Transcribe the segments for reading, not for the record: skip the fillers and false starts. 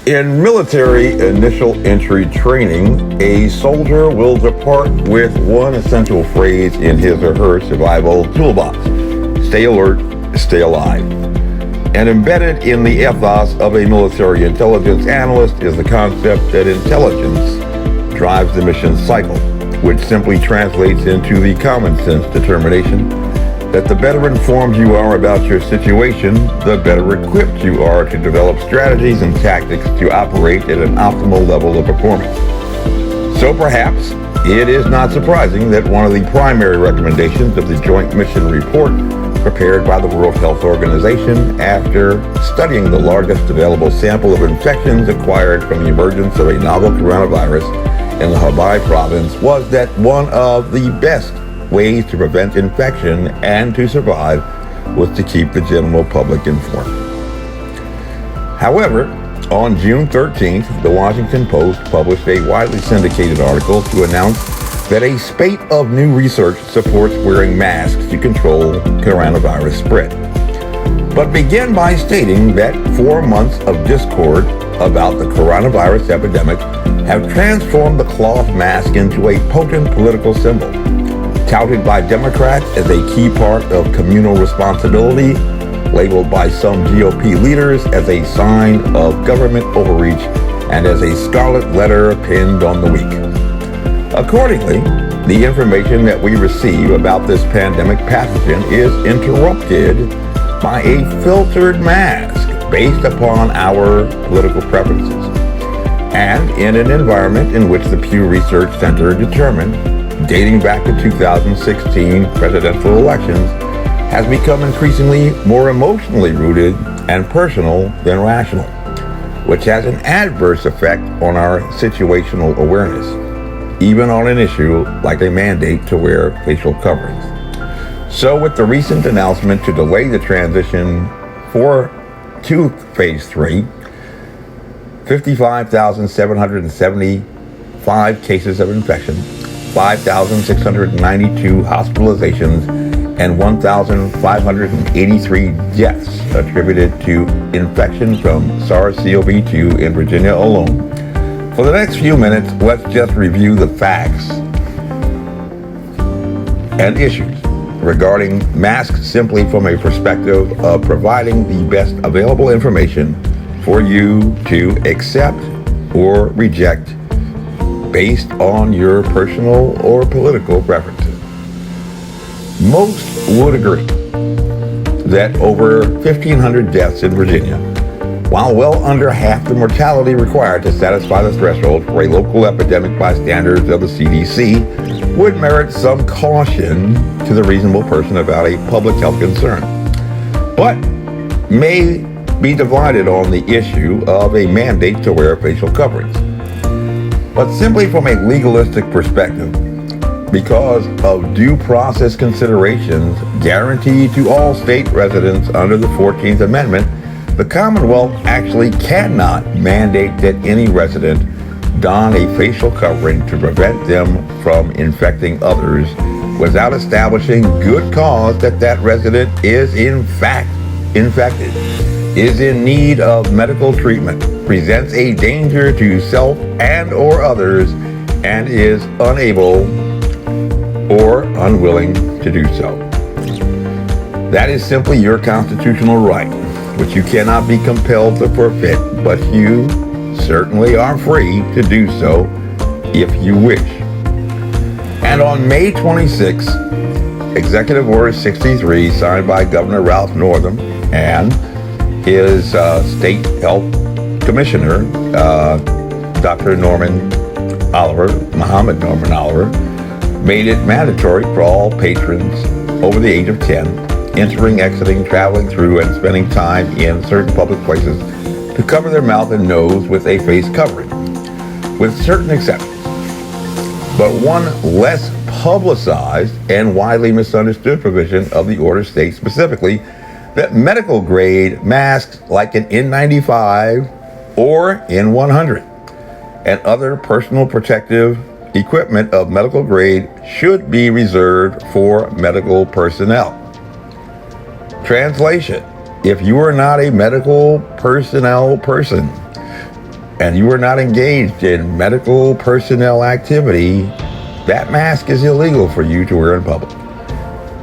In military initial entry training, a soldier will depart with one essential phrase in his or her survival toolbox: stay alert, stay alive. And embedded in the ethos of a military intelligence analyst is the concept that intelligence drives the mission cycle, which simply translates into the common sense determination that the better informed you are about your situation, the better equipped you are to develop strategies and tactics to operate at an optimal level of performance. So perhaps it is not surprising that one of the primary recommendations of the Joint Mission Report prepared by the World Health Organization after studying the largest available sample of infections acquired from the emergence of a novel coronavirus in the Hubei province was that one of the best ways to prevent infection and to survive was to keep the general public informed. However, on June 13th, the Washington Post published a widely syndicated article to announce that a spate of new research supports wearing masks to control coronavirus spread, but began by stating that 4 months of discord about the coronavirus epidemic have transformed the cloth mask into a potent political symbol, touted by Democrats as a key part of communal responsibility, labeled by some GOP leaders as a sign of government overreach, and as a scarlet letter pinned on the weak. Accordingly, the information that we receive about this pandemic pathogen is interrupted by a filtered mask based upon our political preferences, and in an environment in which the Pew Research Center determined, dating back to 2016 presidential elections, has become increasingly more emotionally rooted and personal than rational, which has an adverse effect on our situational awareness, even on an issue like a mandate to wear facial coverings. So with the recent announcement to delay the transition to phase 3, 55,775 cases of infection, 5,692 hospitalizations, and 1,583 deaths attributed to infection from SARS-CoV-2 in Virginia alone. For the next few minutes, let's just review the facts and issues regarding masks simply from a perspective of providing the best available information for you to accept or reject based on your personal or political preferences. Most would agree that over 1,500 deaths in Virginia, while well under half the mortality required to satisfy the threshold for a local epidemic by standards of the CDC, would merit some caution to the reasonable person about a public health concern, but may be divided on the issue of a mandate to wear facial coverings. But simply from a legalistic perspective, because of due process considerations guaranteed to all state residents under the 14th Amendment, the Commonwealth actually cannot mandate that any resident don a facial covering to prevent them from infecting others without establishing good cause that that resident is in fact infected, is in need of medical treatment, presents a danger to self and or others, and is unable or unwilling to do so. That is simply your constitutional right, which you cannot be compelled to forfeit, but you certainly are free to do so if you wish. And on May 26, Executive Order 63, signed by Governor Ralph Northam and his State Health Commissioner, Dr. Muhammad Norman Oliver, made it mandatory for all patrons over the age of 10 entering, exiting, traveling through, and spending time in certain public places to cover their mouth and nose with a face covering, with certain exceptions. But one less publicized and widely misunderstood provision of the order states specifically that medical grade masks like an N95 or N100 and other personal protective equipment of medical grade should be reserved for medical personnel. Translation: if you are not a medical personnel person, and you are not engaged in medical personnel activity, that mask is illegal for you to wear in public.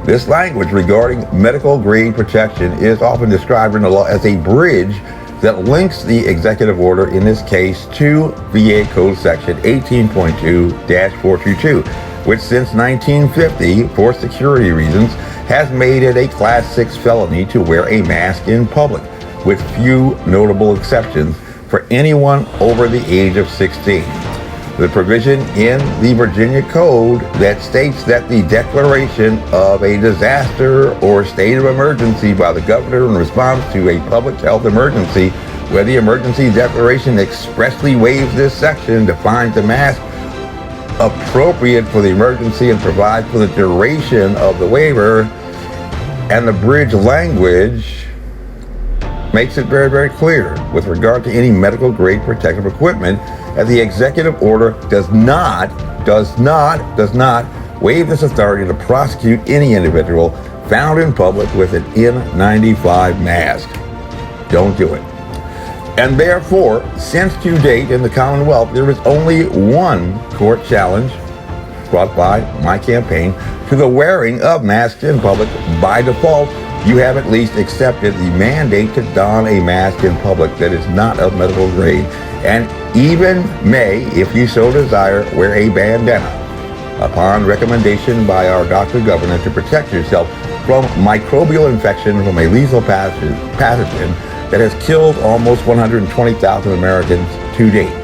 This language regarding medical grade protection is often described in the law as a bridge that links the executive order, in this case, to VA Code Section 18.2-422, which since 1950, for security reasons, has made it a Class 6 felony to wear a mask in public, with few notable exceptions for anyone over the age of 16. The provision in the Virginia Code that states that the declaration of a disaster or state of emergency by the governor in response to a public health emergency, where the emergency declaration expressly waives this section, defines the mask appropriate for the emergency and provides for the duration of the waiver, and the bridge language makes it very, very clear with regard to any medical grade protective equipment that the executive order does not waive this authority to prosecute any individual found in public with an N95 mask. Don't do it. And therefore, since to date in the Commonwealth, there is only one court challenge brought by my campaign to the wearing of masks in public. By default, you have at least accepted the mandate to don a mask in public that is not of medical grade, and even may, if you so desire, wear a bandana upon recommendation by our doctor governor to protect yourself from microbial infection from a lethal pathogen that has killed almost 120,000 Americans to date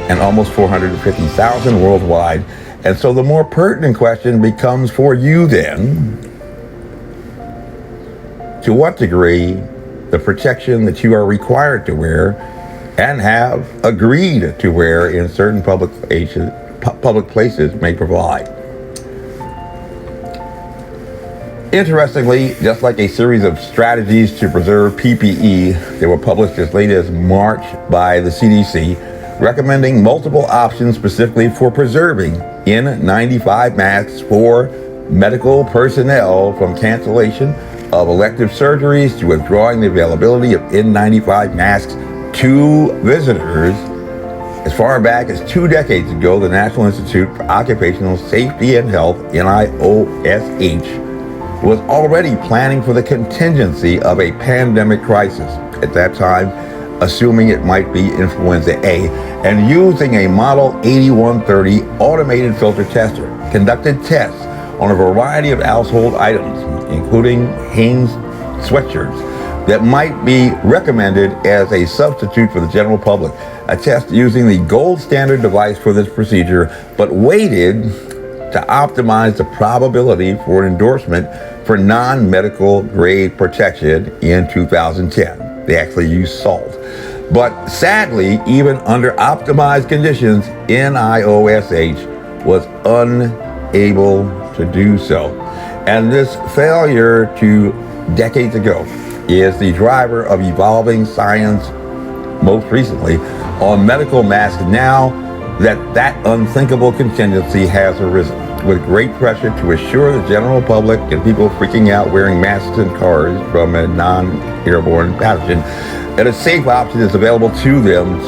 and almost 450,000 worldwide. And so the more pertinent question becomes for you then, to what degree the protection that you are required to wear and have agreed to wear in certain public places may provide. Interestingly, just like a series of strategies to preserve PPE that were published as late as March by the CDC, recommending multiple options specifically for preserving N95 masks for medical personnel from cancellation of elective surgeries to withdrawing the availability of N95 masks to visitors. As far back as 2 decades ago, the National Institute for Occupational Safety and Health, NIOSH, was already planning for the contingency of a pandemic crisis, at that time assuming it might be influenza A, and using a Model 8130 automated filter tester, conducted tests on a variety of household items, including Hanes sweatshirts, that might be recommended as a substitute for the general public. A test using the gold standard device for this procedure, but waited to optimize the probability for an endorsement for non-medical grade protection in 2010. They actually used salt. But sadly, even under optimized conditions, NIOSH was unable to do so. And this failure to decades ago is the driver of evolving science, most recently, on medical masks now that unthinkable contingency has arisen, with great pressure to assure the general public and people freaking out wearing masks in cars from a non-airborne pathogen that a safe option is available to them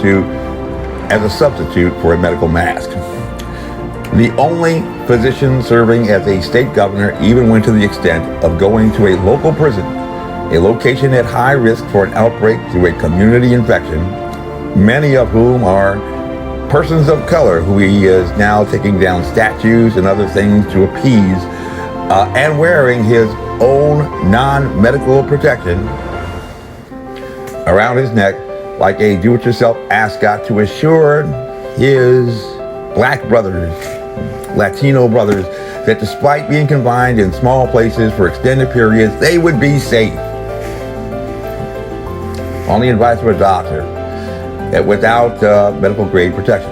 as a substitute for a medical mask. The only physician serving as a state governor even went to the extent of going to a local prison, a location at high risk for an outbreak through a community infection, many of whom are persons of color, who he is now taking down statues and other things to appease, and wearing his own non-medical protection around his neck like a do-it-yourself ascot to assure his black brothers, Latino brothers, that despite being confined in small places for extended periods, they would be safe. On the advice of a doctor, that without medical grade protection,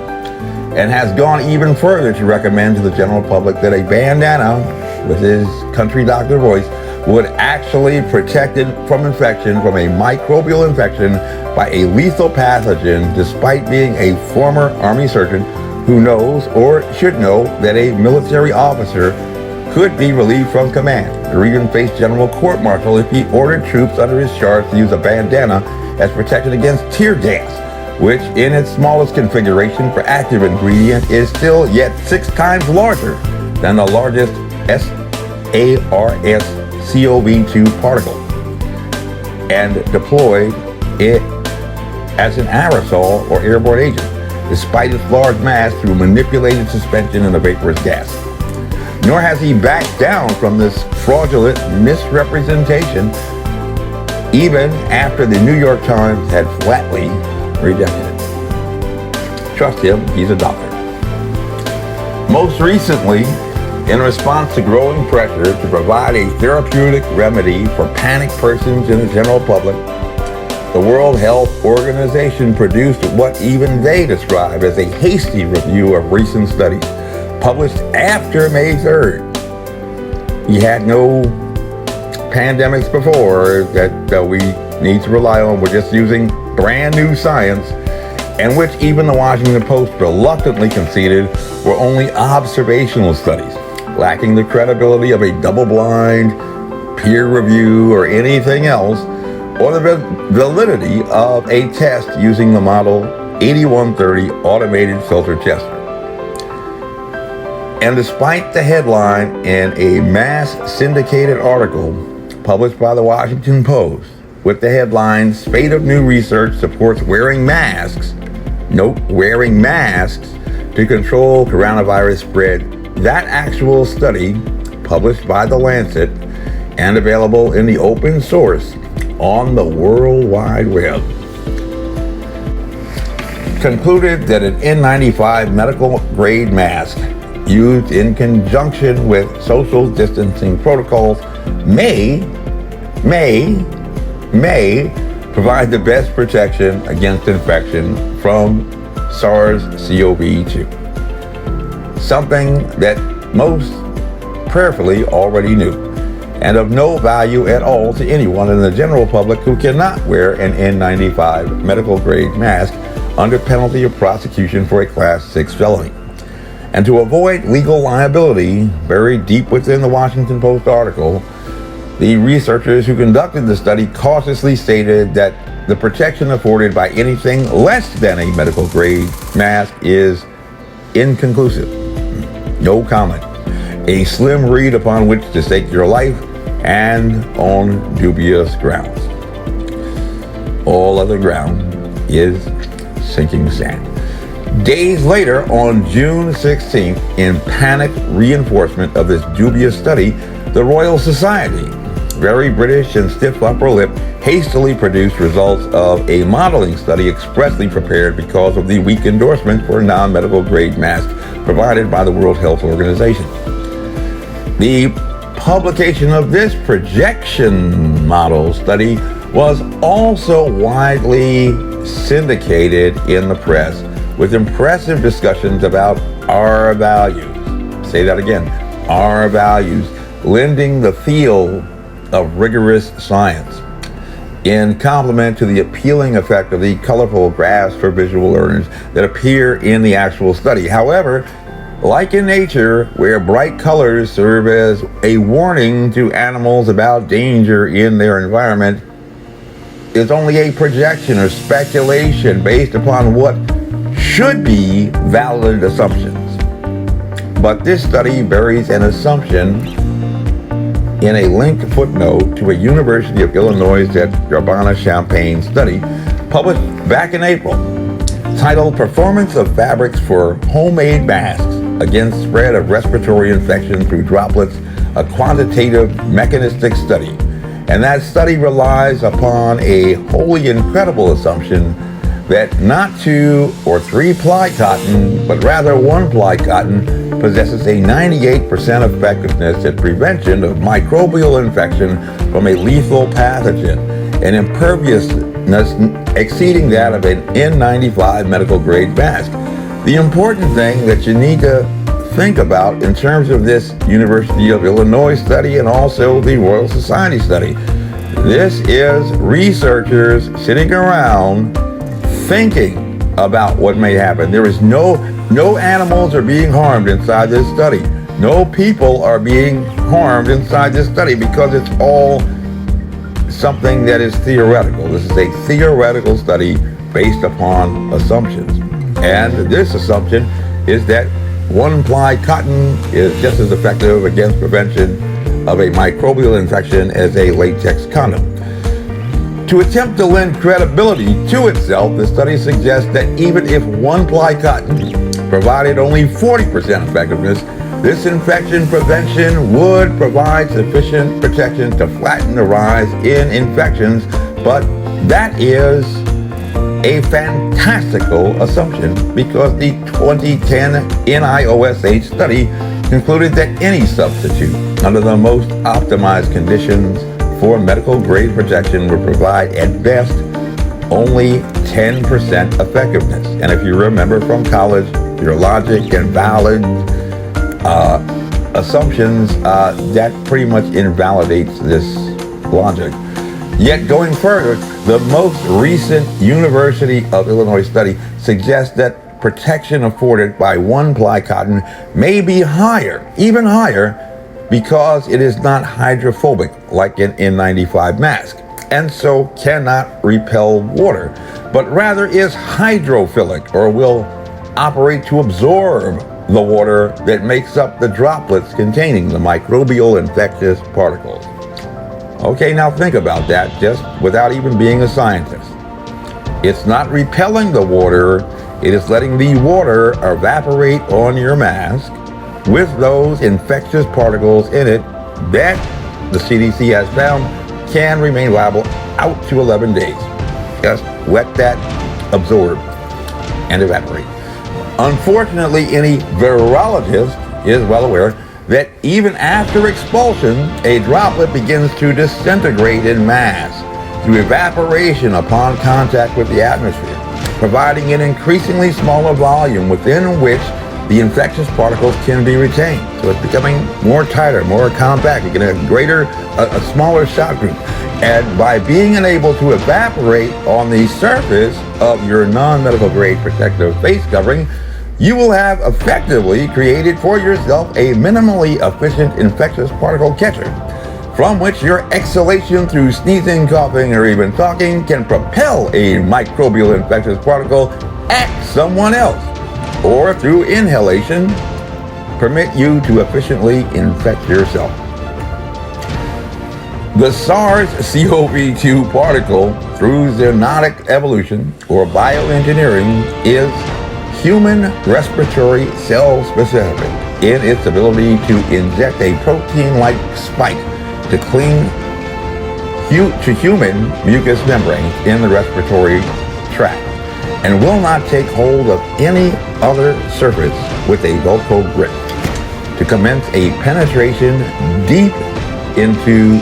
and has gone even further to recommend to the general public that a bandana, with his country doctor voice, would actually protect it from infection, from a microbial infection by a lethal pathogen, despite being a former Army surgeon who knows or should know that a military officer could be relieved from command or even face general court-martial if he ordered troops under his charge to use a bandana as protection against tear gas, which in its smallest configuration for active ingredient is still yet 6 times larger than the largest SARS-CoV-2 particle, and deployed it as an aerosol or airborne agent, despite its large mass, through manipulated suspension in a vaporous gas. Nor has he backed down from this fraudulent misrepresentation, even after the New York Times had flatly rejected it. Trust him, he's a doctor. Most recently, in response to growing pressure to provide a therapeutic remedy for panicked persons in the general public, the World Health Organization produced what even they describe as a hasty review of recent studies published after May 3rd. We had no pandemics before that we need to rely on. We're just using brand new science, and which even the Washington Post reluctantly conceded were only observational studies, lacking the credibility of a double-blind peer review or anything else, or the validity of a test using the model 8130 automated filter tester. And despite the headline in a mass syndicated article published by the Washington Post with the headline, "Spate of New Research Supports Wearing Masks," note, wearing masks to control coronavirus spread, that actual study, published by The Lancet and available in the open source on the World Wide Web, concluded that an N95 medical grade mask used in conjunction with social distancing protocols may provide the best protection against infection from SARS-CoV-2. Something that most prayerfully already knew, and of no value at all to anyone in the general public who cannot wear an N95 medical grade mask under penalty of prosecution for a Class 6 felony. And to avoid legal liability buried deep within the Washington Post article, the researchers who conducted the study cautiously stated that the protection afforded by anything less than a medical grade mask is inconclusive. No comment. A slim reed upon which to stake your life, and on dubious grounds. All other ground is sinking sand. Days later, on June 16th, in panic reinforcement of this dubious study, the Royal Society, very British and stiff upper lip, hastily produced results of a modeling study expressly prepared because of the weak endorsement for non-medical grade masks provided by the World Health Organization. The publication of this projection model study was also widely syndicated in the press, with impressive discussions about our values. Say that again, our values, lending the feel of rigorous science, in complement to the appealing effect of the colorful graphs for visual learners that appear in the actual study. However, like in nature, where bright colors serve as a warning to animals about danger in their environment, is only a projection or speculation based upon what should be valid assumptions. But this study buries an assumption in a linked footnote to a University of Illinois at Urbana-Champaign study published back in April, titled "Performance of Fabrics for Homemade Masks Against Spread of Respiratory Infection Through Droplets, a Quantitative Mechanistic Study." And that study relies upon a wholly incredible assumption that not 2 or 3 ply cotton, but rather 1 ply cotton possesses a 98% effectiveness at prevention of microbial infection from a lethal pathogen, an imperviousness exceeding that of an N95 medical grade mask. The important thing that you need to think about in terms of this University of Illinois study and also the Royal Society study, this is researchers sitting around thinking about what may happen. There is no animals are being harmed inside this study. No people are being harmed inside this study because it's all something that is theoretical. This is a theoretical study based upon assumptions. And this assumption is that one-ply cotton is just as effective against prevention of a microbial infection as a latex condom. To attempt to lend credibility to itself, the study suggests that even if one-ply cotton provided only 40% effectiveness, this infection prevention would provide sufficient protection to flatten the rise in infections, but that is a fantastical assumption because the 2010 NIOSH study concluded that any substitute under the most optimized conditions for medical grade protection would provide at best only 10% effectiveness. And if you remember from college, your logic and valid assumptions, that pretty much invalidates this logic. Yet going further, the most recent University of Illinois study suggests that protection afforded by one-ply cotton may be higher, even higher, because it is not hydrophobic like an N95 mask, and so cannot repel water, but rather is hydrophilic, or will operate to absorb the water that makes up the droplets containing the microbial infectious particles. Okay, now think about that just without even being a scientist. It's not repelling the water, it is letting the water evaporate on your mask with those infectious particles in it that the CDC has found can remain viable out to 11 days. Just let that absorb and evaporate. Unfortunately, any virologist is well aware that even after expulsion, a droplet begins to disintegrate in mass through evaporation upon contact with the atmosphere, providing an increasingly smaller volume within which the infectious particles can be retained. So it's becoming more tighter, more compact. You get a smaller shot group. And by being unable to evaporate on the surface of your non-medical grade protective face covering, you will have effectively created for yourself a minimally efficient infectious particle catcher, from which your exhalation through sneezing, coughing, or even talking can propel a microbial infectious particle at someone else, or through inhalation, permit you to efficiently infect yourself. The SARS-CoV-2 particle, through zoonotic evolution or bioengineering, is human respiratory cell specific in its ability to inject a protein-like spike to cling to human mucous membranes in the respiratory tract, and will not take hold of any other surface with a Velcro grip to commence a penetration deep into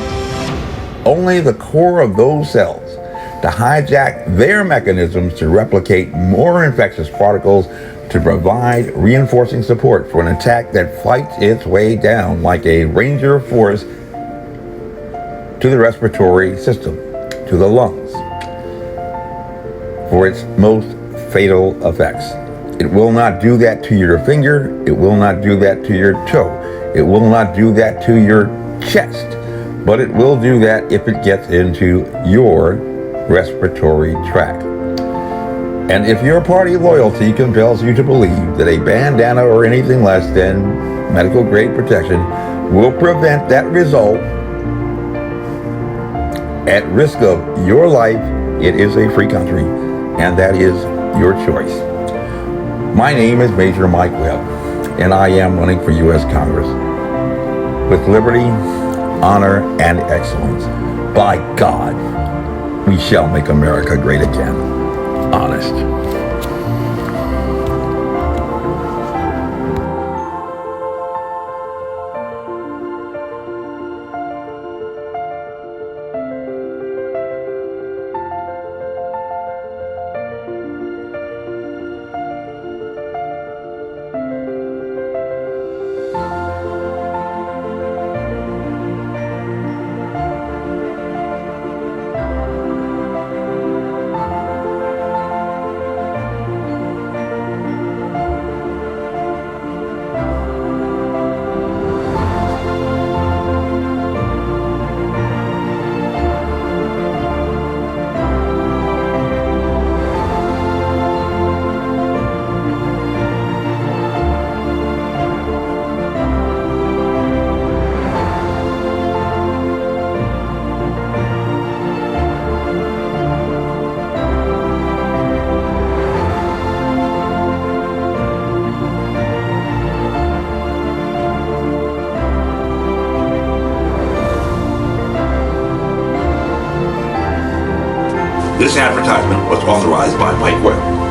only the core of those cells to hijack their mechanisms to replicate more infectious particles to provide reinforcing support for an attack that fights its way down like a ranger force to the respiratory system, to the lungs, for its most fatal effects. It will not do that to your finger. It will not do that to your toe. It will not do that to your chest. But it will do that if it gets into your respiratory tract. And if your party loyalty compels you to believe that a bandana or anything less than medical grade protection will prevent that result at risk of your life, it is a free country, and that is your choice. My name is Major Mike Webb, and I am running for U.S. Congress with liberty, honor, and excellence. By God, we shall make America great again. Honest. This advertisement was authorized by Mike Webb.